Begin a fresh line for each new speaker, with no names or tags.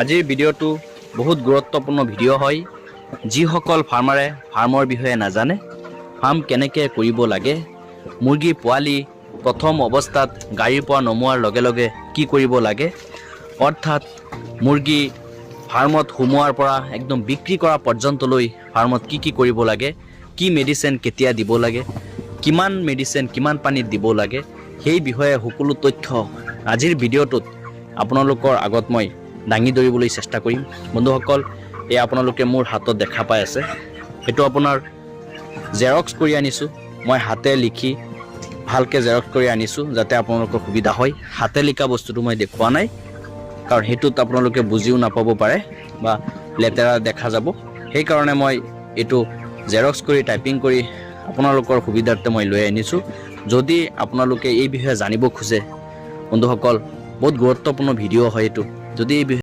আজিৰ ভিডিঅ'টো বহুত গুৰুত্বপূৰ্ণ ভিডিঅ' হয় যিসকল ফাৰ্মাৰে ফাৰ্মৰ বিষয়ে নাজানে ফাৰ্ম কেনেকৈ কৰিব লাগে মুৰ্গী পোৱালি প্ৰথম অৱস্থাত গাড়ীৰ পৰা নমোৱাৰ লগে লগে কি কৰিব লাগে অৰ্থাৎ মুৰ্গী ফাৰ্মত সোমোৱাৰ পৰা একদম বিক্ৰী কৰা পৰ্যন্তলৈ ফাৰ্মত কি কৰিব লাগে কি মেডিচিন কেতিয়া দিব লাগে কিমান মেডিচিন কিমান পানীত দিব লাগে সেই বিষয়ে সকলো তথ্য আজিৰ ভিডিঅ'টোত আপোনালোকৰ আগত মই দাঙি ধৰিবলৈ চেষ্টা কৰিম বন্ধুসকল এই আপোনালোকে মোৰ হাতত দেখা পাই আছে এটো আপোনাৰ জেৰক্স কৰি আনিছো মই হাতে লিখি ভালকে জেৰক্স কৰি আনিছো যাতে আপোনালোকৰ সুবিধা হয় হাতে লিখা বস্তুটো মই দেখুৱা নাই কাৰণ হেতুত আপোনালোকে বুজিও নাপাব পাৰে বা লেতেৰা দেখা যাব সেই কাৰণে মই এটো জেৰক্স কৰি টাইপিং কৰি আপোনালোকৰ সুবিধাৰ্থে মই লৈ আনিছো যদি আপোনালোকে এই বিষয়ে জানিব খোজে বন্ধুসকল বহুত গুৰুত্বপূৰ্ণ ভিডিঅ' হয় এটো যদি